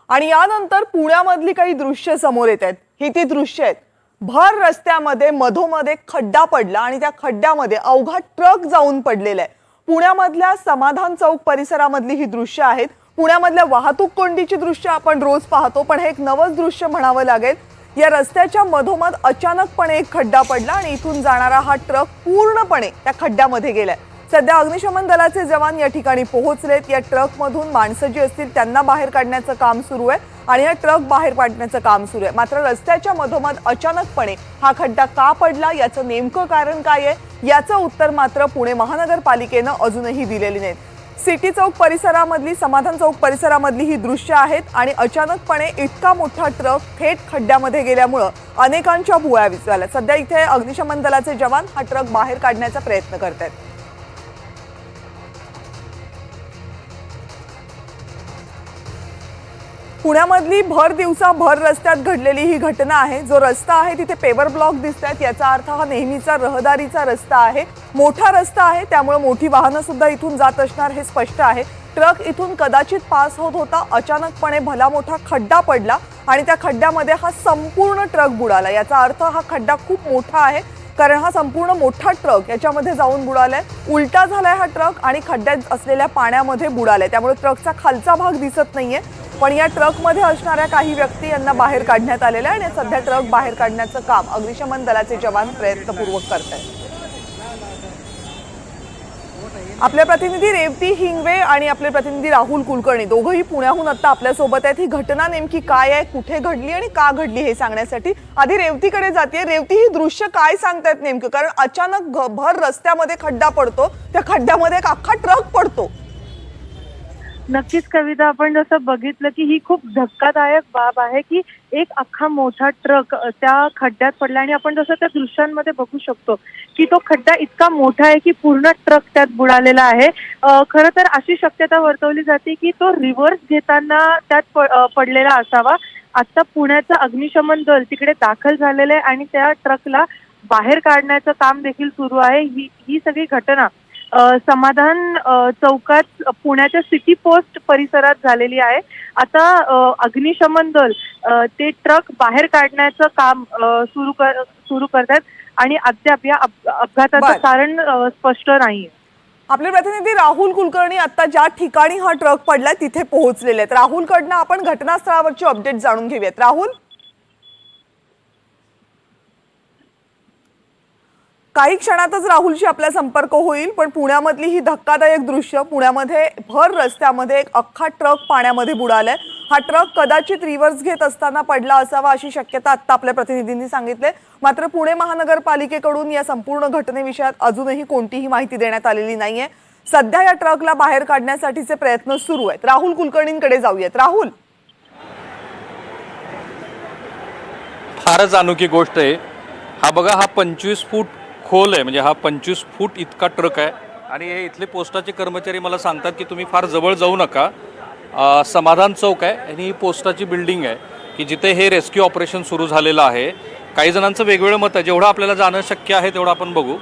आणि यानंतर पुण्यामधली काही दृश्य समोर येत आहेत। ही ती दृश्य आहेत। भर रस्त्यामध्ये मधोमध एक खड्डा पडला आणि त्या खड्ड्यामध्ये अवघा ट्रक जाऊन पडलेला आहे। पुण्यामधल्या समाधान चौक परिसरामधली ही दृश्य आहेत। पुण्यामधल्या वाहतूक कोंडीची दृश्य आपण रोज पाहतो, पण हे एक नवच दृश्य म्हणावं लागेल। या रस्त्याच्या मधोमध अचानकपणे एक खड्डा पडला आणि इथून जाणारा हा ट्रक पूर्णपणे त्या खड्ड्यामध्ये गेलाय। सध्या अग्निशमन दलाचे जवान या ठिकाणी पोहोचलेत। या ट्रक मधून माणसं जी असतील त्यांना बाहेर काढण्याचं काम सुरू आहे आणि हा ट्रक बाहेर काढण्याचं काम सुरू आहे। मात्र रस्त्याच्या मधोमध अचानकपणे हा खड्डा का पडला, याचं नेमकं कारण काय आहे, याचं उत्तर मात्र पुणे महानगरपालिकेनं अजूनही दिलेले नाही। सिटी चौक परिसरामधली समाधान चौक परिसरामधली ही दृश्य आहेत आणि अचानकपणे इतका मोठा ट्रक थेट खड्ड्यामध्ये गेल्यामुळे अनेकांच्या भुवया विझवल्या। सध्या इथे अग्निशमन दलाचे जवान हा ट्रक बाहेर काढण्याचा प्रयत्न करत आहेत। पुण्यामधली भर दिवसा भर रस्त्यात घडलेली ही घटना आहे। जो रस्ता आहे तिथे पेवर ब्लॉक दिसतात, याचा अर्थ हा नेहमीचा रहदारीचा रस्ता आहे। मोठा रस्ता आहे, त्यामुळे मोठी वाहनं सुद्धा इथून जात असणार हे स्पष्ट आहे। ट्रक इथून कदाचित पास होत होता, अचानकपणे भला मोठा खड्डा पडला आणि त्या खड्ड्यामध्ये हा संपूर्ण ट्रक बुडाला। याचा अर्थ हा खड्डा खूप मोठा आहे, कारण हा संपूर्ण मोठा ट्रक याच्यामध्ये जाऊन बुडालाय। उलटा झालाय हा ट्रक आणि खड्ड्यात असलेल्या पाण्यामध्ये बुडालाय, त्यामुळे ट्रकचा खालचा भाग दिसत नाहीये। पण या ट्रकमध्ये असणाऱ्या काही व्यक्ती यांना बाहेर काढण्यात आलेले आहे आणि सध्या ट्रक बाहेर काढण्याचं काम अग्निशमन दलाचे जवान प्रयत्नपूर्वक करत आहेत। आपले प्रतिनिधी रेवती हिंगवे आणि आपले प्रतिनिधी राहुल कुलकर्णी दोघंही पुण्याहून आता आपल्या सोबत आहेत। ही घटना नेमकी काय आहे, कुठे घडली आणि का घडली हे सांगण्यासाठी आधी रेवतीकडे जाते। रेवती, ही दृश्य काय सांगतायत नेमकं, कारण अचानक भर रस्त्यामध्ये खड्डा पडतो, त्या खड्ड्यामध्ये एक अख्खा ट्रक पडतो। नक्कीच कविता, आपण जसं बघितलं की ही खूप धक्कादायक बाब आहे की एक अख्खा मोठा ट्रक त्या खड्ड्यात पडला आणि आपण जसं त्या दृश्यांमध्ये बघू शकतो की तो खड्डा इतका मोठा आहे की पूर्ण ट्रक त्यात बुडालेला आहे। खरं तर अशी शक्यता वर्तवली जाते की तो रिव्हर्स घेताना त्यात पडलेला असावा। आता पुण्याचं अग्निशमन दल तिकडे दाखल झालेलं आहे आणि त्या ट्रकला बाहेर काढण्याचं काम देखील सुरू आहे। ही सगळी घटना समाधान चौकात पुण्याच्या सिटी पोस्ट परिसरात झालेली आहे। आता अग्निशमन दल ते ट्रक बाहेर काढण्याचं काम सुरू करतात आणि अद्याप या अपघाताचं कारण स्पष्ट नाहीये। आपले प्रतिनिधी राहुल कुलकर्णी आता ज्या ठिकाणी हा ट्रक पडलाय तिथे पोहोचलेले आहेत। राहुलकडनं आपण घटनास्थळावरची अपडेट जाणून घेऊयात। राहुल, काही क्षणातच राहुलशी आपला संपर्क होईल, पण पुण्यामधली ही धक्कादायक दृश्य, पुण्यामध्ये भर रस्त्यामध्ये एक अख्खा ट्रक पाण्यामध्ये बुडालाय। हा ट्रक कदाचित रिव्हर्स घेत असताना पडला असावा अशी शक्यता आता आपल्या प्रतिनिधींनी सांगितले। मात्र पुणे महानगरपालिकेकडून या संपूर्ण घटनेविषयात अजूनही कोणतीही माहिती देण्यात आलेली नाहीये। सध्या या ट्रकला बाहेर काढण्यासाठीचे प्रयत्न सुरू आहेत। राहुल कुलकर्णींकडे जाऊयात। राहुल, फारच अनोखी गोष्ट आहे। हा बघा, हा 25 फूट खोल आहे, म्हणजे हा 25 फूट इतका ट्रक आहे आणि हे इथले पोस्टाचे कर्मचारी मला सांगतात की तुम्ही फार जवळ जाऊ नका। समाधान चौक आहे आणि ही पोस्टाची बिल्डिंग आहे की जिथे हे रेस्क्यू ऑपरेशन सुरू झालेलं आहे। काही जणांचं वेगवेगळं मत आहे, जेवढं आपल्याला जाणं शक्य आहे तेवढं आपण बघू।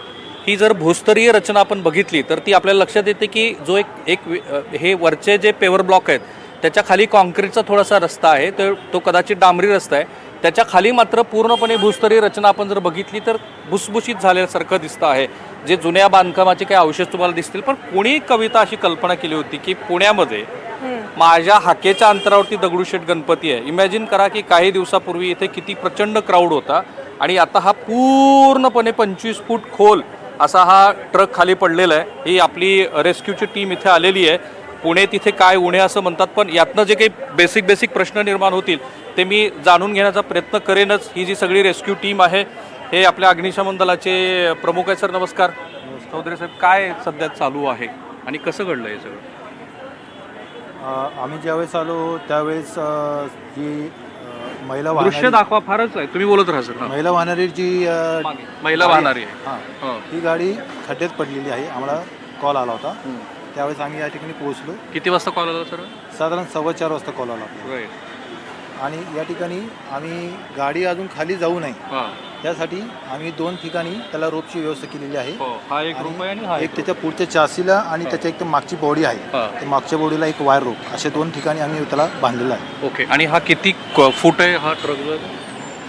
ही जर भूस्तरीय रचना आपण बघितली तर ती आपल्याला लक्षात येते की जो एक हे वरचे जे पेवर ब्लॉक आहेत त्याच्या खाली कॉन्क्रीटचा थोडासा रस्ता आहे, तर तो कदाचित डांबरी रस्ता आहे। त्याच्या खाली मात्र पूर्णपणे भूस्तरीय रचना आपण जर बघितली तर भुसभुशीत झाल्यासारखं दिसतं आहे। जे जुन्या बांधकामाचे काही अवशेष तुम्हाला दिसतील, पण कोणी कविता अशी कल्पना केली होती की पुण्यामध्ये माझ्या हाकेच्या अंतरावरती दगडूशेठ गणपती आहे। इमॅजिन करा की काही दिवसापूर्वी इथे किती प्रचंड क्राऊड होता आणि आता हा पूर्णपणे 25 फूट खोल असा हा ट्रक खाली पडलेला आहे। ही आपली रेस्क्यूची टीम इथे आलेली आहे। पुणे तिथे काय उणे असं म्हणतात, पण यातनं जे काही बेसिक प्रश्न निर्माण होतील ते मी जाणून घेण्याचा प्रयत्न करेनच। ही जी सगळी रेस्क्यू टीम आहे, हे आपल्या अग्निशमन दलाचे प्रमुख आहे। सर नमस्कार। चौधरी साहेब, काय सध्या चालू आहे आणि कसं घडलं हे सगळं? आम्ही ज्यावेळेस आलो त्यावेळेस जी महिला दृश्य दाखवा, फारच आहे, तुम्ही बोलत राहा सर। महिला वाहणारी जी महिला वाहणारी हां, ही गाडी खड्ड्यात पडलेली आहे। आम्हाला कॉल आला होता, त्यावेळेस आम्ही या ठिकाणी पोहोचलो। किती वाजता कॉल आला सर? साधारण 4:15 वाजता कॉल आला आणि या ठिकाणी आम्ही गाडी अजून खाली जाऊ नये त्यासाठी आम्ही 2 ठिकाणी त्याला रोपची व्यवस्था केलेली आहे. हा एक रूम आहे आणि हा एक त्याच्या पुढच्या चासीला आणि त्याच्या एक मागची बॉडी आहे, त्या मागच्या बॉडीला एक वायर रोप, असे 2 ठिकाणी आम्ही त्याला बांधलेला आहे. ओके. आणि हा किती फूट आहे हा ट्रक?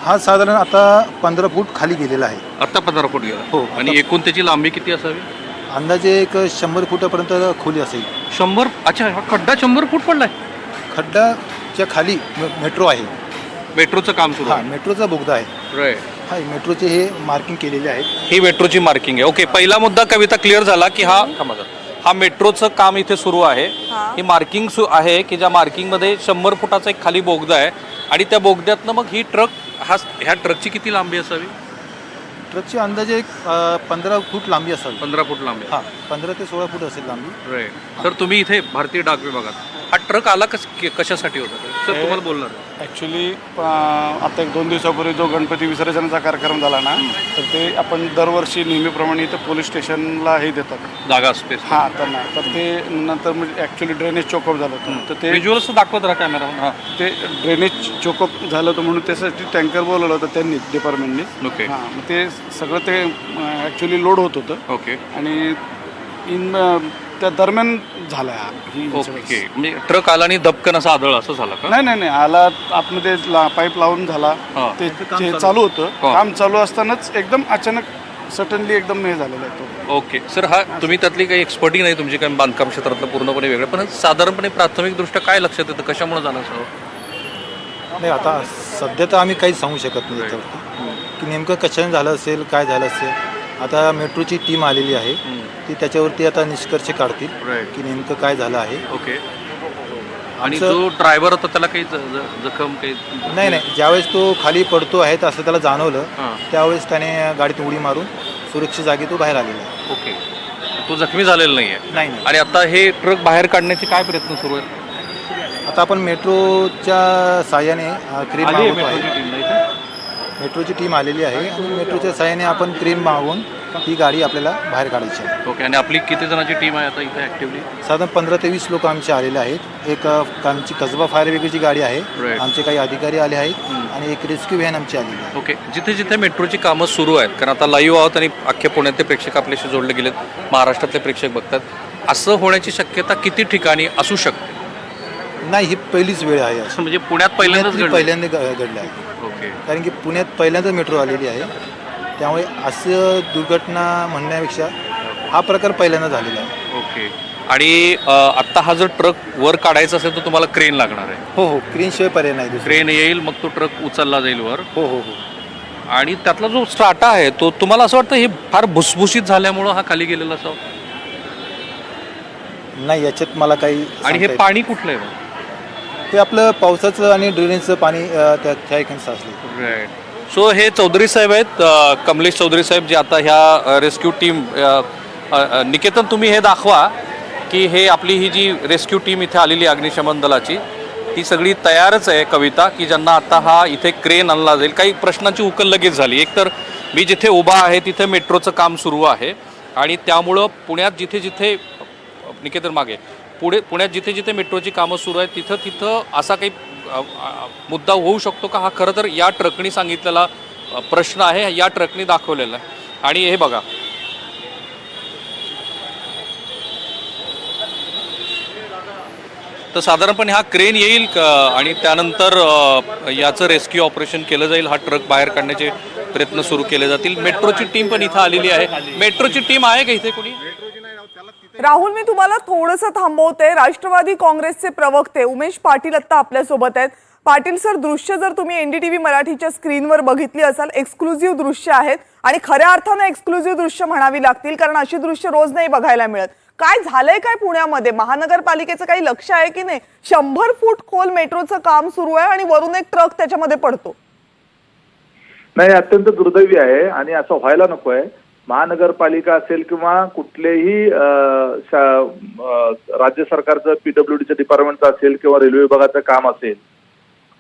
हा साधारण आता 15 फूट खाली गेलेला आहे. आता 15 फूट गेला. हो. आणि एकूण त्याची लांबी किती असावी? अंदाजे एक 100 फुटापर्यंत खोली असेल. 100? अच्छा, हा खड्डा 100 फूट पडलाय. खड्डाच्या खाली मेट्रो आहे. मेट्रोचं काम सुरू आहे. मेट्रोचा बोगदा आहे. राईट. हा मेट्रोचे हे मार्किंग केलेले आहे. ही मेट्रोची मार्किंग आहे. ओके. पहिला मुद्दा कविता क्लिअर झाला की हा मेट्रोचं काम इथे सुरू आहे. ही मार्किंग आहे की ज्या मार्किंगमध्ये 100 फुटाचा एक खाली बोगदा आहे आणि त्या बोगद्यातनं मग ही ह्या ट्रकची किती लांबी असावी? ट्रकची अंदाजे एक 15 फूट लांबी असावी. 15 फूट लांबी. 15 ते 16 फूट असेल लांबी. राईट. सर, तुम्ही इथे भारतीय डाक विभागात हा ट्रक आला कशासाठी होता सर? तुम्हाला बोलणार. ॲक्च्युली आता 1-2 दिवसापूर्वी जो गणपती विसर्जनाचा कार्यक्रम झाला ना, तर ते आपण दरवर्षी नेहमीप्रमाणे इथं पोलीस स्टेशनला हे देतात जागा स्पेस. हां त्यांना. तर ते नंतर म्हणजे ॲक्च्युली ड्रेनेज चोकअप झालं होतं. तर ते व्हिज्युअल्स दाखवत राहा कॅमेरावर. हां. ते ड्रेनेज चोकअप झालं होतं म्हणून त्यासाठी टँकर बोलवलं होतं त्यांनी, डिपार्टमेंटनी. ओके. हां, मग ते सगळं ते ॲक्च्युली लोड होत होतं. ओके. आणि त्या दरम्यान झाला ही ओके. म्हणजे ट्रक आला आणि धपकन असा आदळ असं झालं का? नाही आला आतमध्ये पाईप लावून झाला. ते चालू होतं. काम चालू असतानाच एकदम अचानक सडनली एकदम हे झालेलं आहे तो. ओके. सर, हा तुम्ही त्यातली काही एक्सपर्टी नाही तुमची, काही बांधकाम क्षेत्रातलं पूर्णपणे वेगळं, पण साधारणपणे प्राथमिकदृष्ट्या काय लक्षात येतं कशामुळे झालं असं? नाही, आता सध्या तर आम्ही काहीच सांगू शकत नाही याच्यावरती की नेमकं कशाने झालं असेल, काय झालं असेल. आता मेट्रोची टीम आलेली आहे, ती त्याच्यावरती आता निष्कर्ष काढतील की नेमकं काय झालं आहे. ओके. आणि जो ड्रायव्हर होता त्याला काही जखम काही? नाही, ज्यावेळेस तो खाली पडतो आहे असं त्याला जाणवलं, त्यावेळेस त्याने गाडीत उडी मारून सुरक्षित जागी तो बाहेर आलेला आहे. ओके. तो जखमी झालेला नाही आहे? नाही. आणि आता हे ट्रक बाहेर काढण्याचे काय प्रयत्न सुरू आहेत? आता आपण मेट्रोच्या साह्याने क्रेन मागवतो आहे. मेट्रोची टीम आलेली आहे आणि मेट्रोच्या साह्याने आपण क्रेन मागवून ही गाडी आपल्याला बाहेर काढायची आहे. ओके. आणि आपली किती जणांची टीम आहे आता इथे ॲक्टिव्हली? साधारण 15 ते 20 लोक आमचे आलेले आहेत. एक आमची कसबा फायर ब्रिगेडची गाडी आहे, आमचे काही अधिकारी आले आहेत आणि एक रेस्क्यू व्हॅन आमची आलेली आहे. ओके. जिथे जिथे मेट्रोची कामं सुरू आहेत, कारण आता लाईव्ह आहोत आणि अख्ख्या पुण्यातले प्रेक्षक आपल्याशी जोडले गेलेत, महाराष्ट्रातले प्रेक्षक बघतात, असं होण्याची शक्यता किती ठिकाणी असू शकते? नाही, ही पहिलीच वेळ आहे अशी. म्हणजे पुण्यात पहिल्यांदा घडलं आहे. ओके. कारण की पुण्यात पहिल्यांदाच मेट्रो आलेली आहे, त्यामुळे असं दुर्घटना म्हणण्यापेक्षा हा प्रकार पहिल्यांदा झालेला आहे. ओके. आणि आत्ता हा जर ट्रक वर काढायचा असेल तर तुम्हाला क्रेन लागणार आहे? हो, क्रेनशिवाय पर्याय नाही. क्रेन येईल, मग तो ट्रक उचलला जाईल वर. हो. आणि त्यातला जो स्ट्राटा आहे तो तुम्हाला असं वाटतं हे फार भुसभुशीत झाल्यामुळं हा खाली गेलेला असावा? नाही, याच्यात मला काही. आणि हे पाणी कुठलं आहे? ते आपलं पावसाचं आणि ड्रेनेजचं पाणी त्या ठिकाणी साचले. राईट. सो हे चौधरी साहेब आहेत, कमलेश चौधरी साहेब, जे आता ह्या रेस्क्यू टीम. निकेतन, तुम्ही हे दाखवा की हे आपली ही जी रेस्क्यू टीम इथे आलेली अग्निशमन दलाची, ती सगळी तयारच आहे कविता, की ज्यांना आता हा इथे क्रेन आणला जाईल. काही प्रश्नांची उकल लगेच झाली. एकतर मी जिथे उभा आहे तिथे मेट्रोचं काम सुरू आहे आणि त्यामुळं पुण्यात जिथे जिथे निकेतन मागे पुण्यात जिथे जिथे मेट्रोची कामं सुरू आहेत तिथं असा काही मुद्दा होऊ शकतो का? हा खरं तर या ट्रकनी सांगितलेला प्रश्न आहे, या ट्रकनी दाखवलेला आहे. आणि हे बघा, तर साधारणपणे हा क्रेन येईल आणि त्यानंतर याचं रेस्क्यू ऑपरेशन केलं जाईल. हा ट्रक बाहेर काढण्याचे प्रयत्न सुरू केले जातील. मेट्रोची टीम पण इथं आलेली आहे. मेट्रोची टीम आहे का इथे कोणी? राहुल, मी तुम्हाला थोडंसं थांबवते. राष्ट्रवादी काँग्रेसचे प्रवक्ते उमेश पाटील आता आपल्यासोबत आहेत. पाटील सर, दृश्य जर तुम्ही NDTV मराठीच्या स्क्रीनवर बघितली असाल, एक्सक्लुझिव्ह दृश्य आहेत आणि खऱ्या अर्थानं एक्सक्लुझिव्ह दृश्य म्हणावी लागतील, कारण अशी दृश्य रोज नाही बघायला मिळत. काय झालंय काय पुण्यामध्ये? महानगरपालिकेचं काही लक्ष आहे की नाही? 100 फूट खोल मेट्रोचं काम सुरू आहे आणि वरून एक ट्रक त्याच्यामध्ये पडतो. नाही, अत्यंत दुर्दैवी आहे आणि असं व्हायला नको आहे. महानगरपालिका असेल किंवा कुठलेही राज्य सरकारचं PWDचं डिपार्टमेंटचं असेल किंवा रेल्वे विभागाचं काम असेल,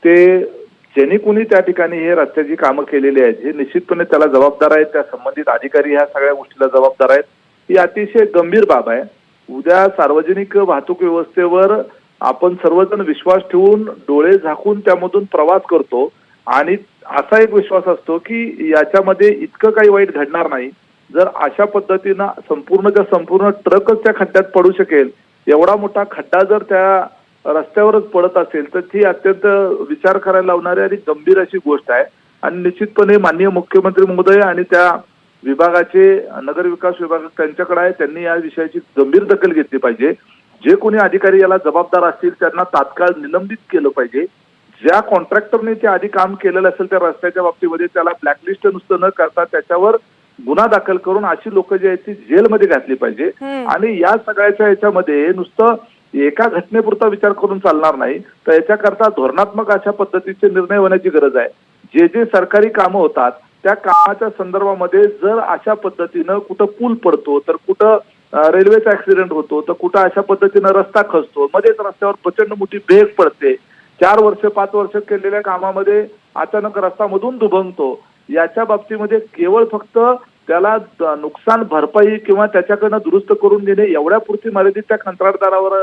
ते ज्यांनी कुणी त्या ठिकाणी हे रस्त्याची कामं केलेली आहेत हे निश्चितपणे त्याला जबाबदार आहेत. त्या संबंधित अधिकारी ह्या सगळ्या गोष्टीला जबाबदार आहेत. ही अतिशय गंभीर बाब आहे. उद्या सार्वजनिक वाहतूक व्यवस्थेवर आपण सर्वजण विश्वास ठेवून डोळे झाकून त्यामधून प्रवास करतो आणि असा एक विश्वास असतो की याच्यामध्ये इतकं काही वाईट घडणार नाही. जर अशा पद्धतीनं संपूर्ण ट्रकच त्या खड्ड्यात पडू शकेल, एवढा मोठा खड्डा जर त्या रस्त्यावरच पडत असेल तर ती अत्यंत विचार करायला लावणारी आणि गंभीर अशी गोष्ट आहे. आणि निश्चितपणे माननीय मुख्यमंत्री महोदय आणि त्या विभागाचे नगर विकास विभाग त्यांच्याकडे आहे, त्यांनी या विषयाची गंभीर दखल घेतली पाहिजे. जे कोणी अधिकारी याला जबाबदार असतील त्यांना तात्काळ निलंबित केलं पाहिजे. ज्या कॉन्ट्रॅक्टरने ते आधी काम केलेलं असेल त्या रस्त्याच्या बाबतीमध्ये त्याला ब्लॅकलिस्ट नुसतं न करता त्याच्यावर गुन्हा दाखल करून अशी लोक जी आहेत ती जेलमध्ये घातली पाहिजे. आणि या सगळ्याच्या याच्यामध्ये नुसतं एका घटनेपुरता विचार करून चालणार नाही, तर याच्याकरता धोरणात्मक अशा पद्धतीचे निर्णय होण्याची गरज आहे. जे सरकारी कामं होतात त्या कामाच्या संदर्भामध्ये जर अशा पद्धतीनं कुठं पूल पडतो, तर कुठं रेल्वेचा ऍक्सिडेंट होतो, तर कुठं अशा पद्धतीनं रस्ता खचतो, मध्येच रस्त्यावर प्रचंड मोठी भेग पडते, 4 वर्ष 5 वर्ष केलेल्या कामामध्ये अचानक रस्ता मधून दुभंगतो, याच्या बाबतीमध्ये केवळ फक्त त्याला नुकसान भरपाई किंवा त्याच्याकडनं दुरुस्त करून देणे एवढ्या पुरती मर्यादित त्या कंत्राटदारावर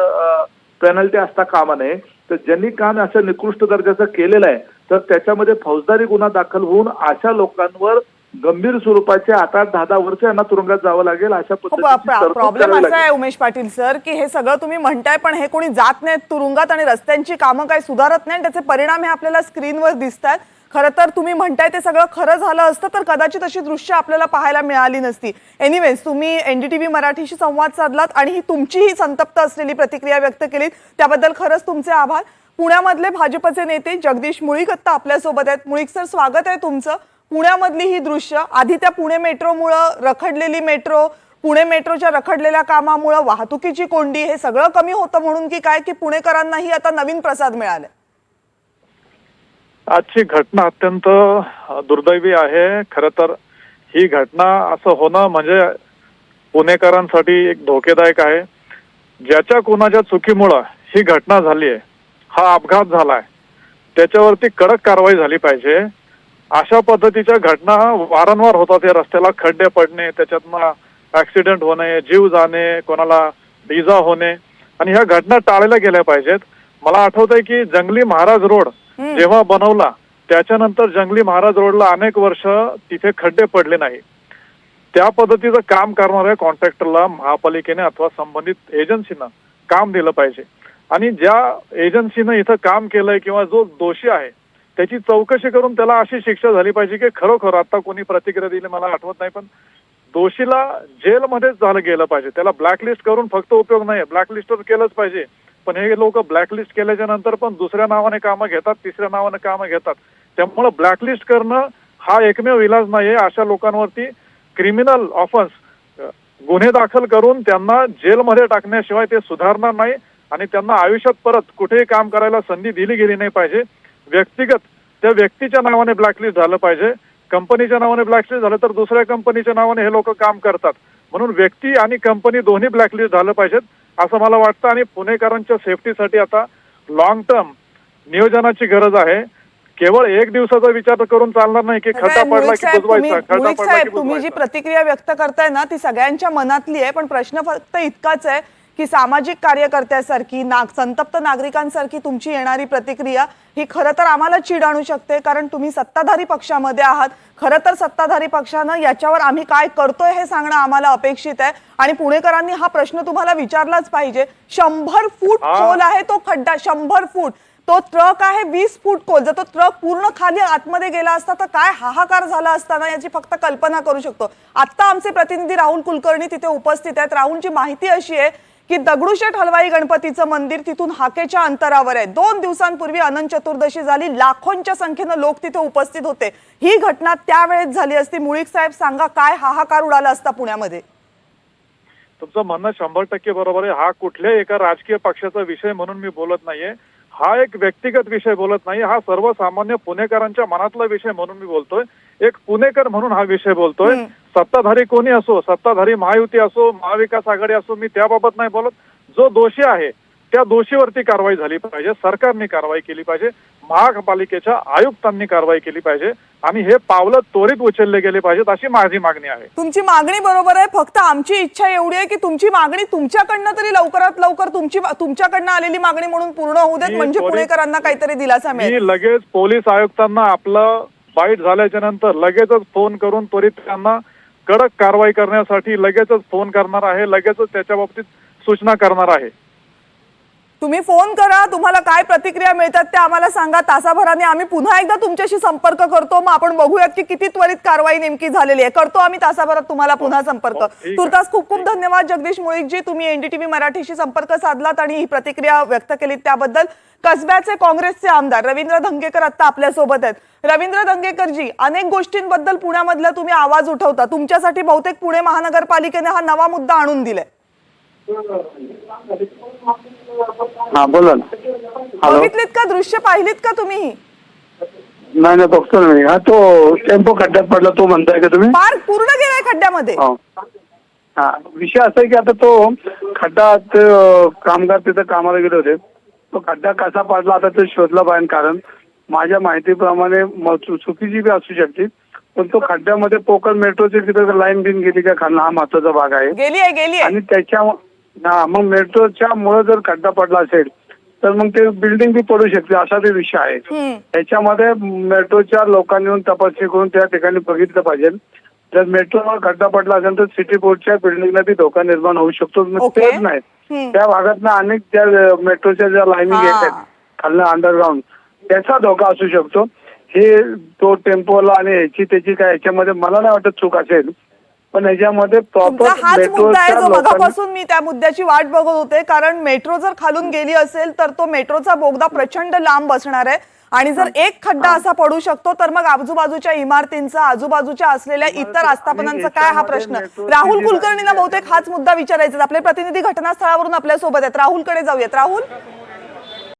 पेनल्टी असता कामा नये. तर ज्यांनी काम असं निकृष्ट दर्जाचं केलेलं आहे तर त्याच्यामध्ये फौजदारी गुन्हा दाखल होऊन अशा लोकांवर गंभीर स्वरूपाचे 8-10 वर्ष यांना तुरुंगात जावं लागेल. अशा पद्धतीची प्रॉब्लेम असा आहे उमेश पाटील सर की हे सगळं तुम्ही म्हणताय पण हे कोणी जात नाहीत तुरुंगात आणि रस्त्यांची कामं काही सुधारत नाही, त्याचे परिणाम हे आपल्याला स्क्रीनवर दिसत आहेत. खरं तर तुम्ही म्हणताय ते सगळं खरं झालं असतं तर कदाचित अशी दृश्य आपल्याला पाहायला मिळाली नसती. एनिवेज तुम्ही NDTV मराठीशी संवाद साधलात आणि ही तुमचीही संतप्त असलेली प्रतिक्रिया व्यक्त केलीत त्याबद्दल खरंच तुमचे आभार. पुण्यामधले भाजपचे नेते जगदीश मुळीक आता आपल्यासोबत आहेत. मुळीक सर, स्वागत आहे तुमचं. पुण्यामधली ही दृश्य आधी त्या पुणे मेट्रोमुळं रखडलेली मेट्रो, पुणे मेट्रोच्या रखडलेल्या कामामुळं वाहतुकीची कोंडी हे सगळं कमी होतं म्हणून की काय, की पुणेकरांनाही आता नवीन प्रसाद मिळाले? आजची घटना अत्यंत दुर्दैवी आहे. खरं तर ही घटना असं होणं म्हणजे पुणेकरांसाठी एक धोकेदायक आहे. ज्याच्या कोणाच्या चुकीमुळं ही घटना झाली आहे, हा अपघात झालाय, त्याच्यावरती कडक कारवाई झाली पाहिजे. अशा पद्धतीच्या घटना वारंवार होतात. या रस्त्याला खड्डे पडणे, त्याच्यातनं ऍक्सिडेंट होणे, जीव जाणे, कोणाला इजा होणे, आणि ह्या घटना टाळल्या गेल्या पाहिजेत. मला आठवतंय की जंगली महाराज रोड जेव्हा बनवला त्याच्यानंतर जंगली महाराज रोडला अनेक वर्ष तिथे खड्डे पडले नाही. त्या पद्धतीचं काम करणाऱ्या कॉन्ट्रॅक्टरला महापालिकेने अथवा संबंधित एजन्सीनं काम दिलं पाहिजे. आणि ज्या एजन्सीनं इथं काम केलंय किंवा जो दोषी आहे त्याची चौकशी करून त्याला अशी शिक्षा झाली पाहिजे की खरोखर, आता कोणी प्रतिक्रिया दिली मला आठवत नाही, पण दोषीला जेलमध्येच झालं गेलं पाहिजे. त्याला ब्लॅकलिस्ट करून फक्त उपयोग नाही, ब्लॅकलिस्टवर केलंच पाहिजे. पण हे लोक ब्लॅकलिस्ट केल्याच्या नंतर पण दुसऱ्या नावाने कामं घेतात, तिसऱ्या नावाने कामं घेतात. त्यामुळे ब्लॅकलिस्ट करणं हा एकमेव इलाज नाहीये. अशा लोकांवरती क्रिमिनल ऑफेन्स गुन्हे दाखल करून त्यांना जेलमध्ये टाकण्याशिवाय ते सुधारणार नाही आणि त्यांना आयुष्यात परत कुठेही काम करायला संधी दिली गेली नाही पाहिजे. व्यक्तिगत त्या व्यक्तीच्या नावाने ब्लॅकलिस्ट झालं पाहिजे. कंपनीच्या नावाने ब्लॅकलिस्ट झालं तर दुसऱ्या कंपनीच्या नावाने हे लोक काम करतात. म्हणून व्यक्ती आणि कंपनी दोन्ही ब्लॅकलिस्ट झालं पाहिजेत असं मला वाटतं. आणि पुणेकरांच्या सेफ्टीसाठी आता लॉंग टर्म नियोजनाची गरज आहे. केवळ एक दिवसाचा विचार करून चालणार नाही की खड्डा पडला की बुजवायचा, खड्डा पडला की तुम्ही जी प्रतिक्रिया व्यक्त करताय ना ती सगळ्यांच्या मनातली आहे, पण प्रश्न फक्त इतकाच आहे की सामाजिक कार्यकर्त्यासारखी संतप्त नागरिकांसारखी तुमची येणारी प्रतिक्रिया ही खरं तर आम्हाला चीड आणू शकते, कारण तुम्ही सत्ताधारी पक्षामध्ये आहात. खरं तर सत्ताधारी पक्षानं याच्यावर आम्ही काय करतोय हे सांगणं आम्हाला अपेक्षित आहे आणि पुणेकरांनी हा प्रश्न तुम्हाला विचारलाच पाहिजे. 100 फूट खोल आहे तो खड्डा, 100 फूट. तो ट्रक आहे 20 फूट खोल. जर तो ट्रक पूर्ण खाली आतमध्ये गेला असता तर काय हाहाकार झाला असता ना, याची फक्त कल्पना करू शकतो. आता आमचे प्रतिनिधी राहुल कुलकर्णी तिथे उपस्थित आहेत. राहुलची माहिती अशी आहे की दगडूशेठ हलवाई गणपतीचं मंदिर तिथून हाकेच्या अंतरावर आहे. 2 दिवसांपूर्वी अनंत चतुर्दशी झाली, लाखोंच्या संख्येनं लोक तिथे उपस्थित होते. ही घटना त्यावेळेस झाली असती, मुळीक साहेब सांगा काय हाहाकार उडाला असता पुण्यामध्ये? तुमचं म्हणणं 100% बरोबर आहे. हा कुठल्याही एका राजकीय पक्षाचा विषय म्हणून मी बोलत नाहीये. हा एक व्यक्तिगत विषय बोलत नाही, हा सर्वसामान्य पुणेकरांच्या मनातला विषय म्हणून मी बोलतोय. एक पुणेकर म्हणून हा विषय बोलतोय. सत्ताधारी कोणी असो, सत्ताधारी महायुती असो, महाविकास आघाडी असो, मी त्याबाबत नाही बोलत. जो दोषी आहे त्या दोषीवरती कारवाई झाली पाहिजे, सरकारने कारवाई केली पाहिजे, महापालिकेच्या आयुक्तांनी कारवाई केली पाहिजे आणि हे पावलं त्वरित उचलले गेले पाहिजेत अशी माझी मागणी आहे. तुमची मागणी बरोबर आहे, फक्त आमची इच्छा एवढी आहे की तुमची मागणी तुमच्याकडनं तरी लवकरात लवकर तुमच्याकडनं आलेली मागणी म्हणून पूर्ण होऊ देत, म्हणजे पुणेकरांना काहीतरी दिलासा मिळेल. मी लगेच पोलीस आयुक्तांना आपलं बाईट झाल्याच्या नंतर लगेचच फोन करून त्वरित त्यांना कडक कारवाई करण्यासाठी लगेचच फोन करणार आहे, लगेचच त्याच्या बाबतीत सूचना करणार आहे. तुम्ही फोन करा, तुम्हाला काय प्रतिक्रिया मिळतात ते आम्हाला सांगा. तासाभराने आम्ही पुन्हा एकदा तुमच्याशी संपर्क करतो, मग आपण बघूयात की किती त्वरित कारवाई नेमकी झालेली आहे. करतो आम्ही तासाभरात तुम्हाला पुन्हा संपर्क. तुर्तास खूप खूप धन्यवाद जगदीश मुळीकजी, तुम्ही एनडीटीव्ही मराठीशी संपर्क साधलात आणि ही प्रतिक्रिया व्यक्त केलीत त्याबद्दल. कसब्याचे काँग्रेसचे आमदार रवींद्र धंगेकर आता आपल्या सोबत आहेत. रवींद्र धंगेकरजी, अनेक गोष्टींबद्दल पुण्यामधला तुम्ही आवाज उठवता, तुमच्यासाठी बहुतेक पुणे महानगरपालिकेने हा नवा मुद्दा आणून दिलाय. हा बोला ना. बघितलीत का दृश्य, पाहिलीत का तुम्ही? नाही नाही बघतो ना मी. हा तो टेम्पो खड्ड्यात पडला तो म्हणताय का तुम्ही? पार पूर्ण गेलाय खड्ड्यामध्ये. हा विषय असा आहे की आता तो खड्डा कामगार तिथं कामाला गेले होते, तो खड्डा कसा पडला आता ते शोधला पाहिजे. कारण माझ्या माहितीप्रमाणे चुकीची बी असू शकते, पण तो खड्ड्यामध्ये कोकण मेट्रोची तिथं लाईन बिन गेली का खाल्ला, हा महत्वाचा भाग आहे. गेली आहे आणि त्याच्या मग मेट्रोच्या मुळे जर खड्डा पडला असेल तर मग ते बिल्डिंग बी पडू शकते, असा ते विषय आहे. त्याच्यामध्ये मेट्रोच्या लोकांनी येऊन तपासणी करून त्या ठिकाणी बघितलं पाहिजे. जर मेट्रोवर खड्डा पडला असेल तर सिटी बोर्डच्या बिल्डिंगला बी धोका निर्माण होऊ शकतो. तेच नाही, त्या भागात अनेक त्या मेट्रोच्या ज्या लाईनी येतात खालनं अंडरग्राऊंड, त्याचा धोका असू शकतो. हे तो टेम्पोला आणि ह्याची त्याची काय याच्यामध्ये मला नाही वाटत चूक असेल, पण याच्यामध्ये प्रॉपर हाच मुद्दा आहे जो मगापासून मी त्या मुद्द्याची वाट बघत होते. कारण मेट्रो जर खालून गेली असेल तर तो मेट्रोचा बोगदा प्रचंड लांब असणार आहे आणि जर एक खड्डा असा पडू शकतो तर मग आजूबाजूच्या इमारतींचा, आजूबाजूच्या असलेल्या इतर आस्थापनांचा काय हा प्रश्न. राहुल कुलकर्णींना बहुतेक हाच मुद्दा विचारायचा. आपले प्रतिनिधी घटनास्थळावरून आपल्या सोबत आहेत, राहुलकडे जाऊयात. राहुल,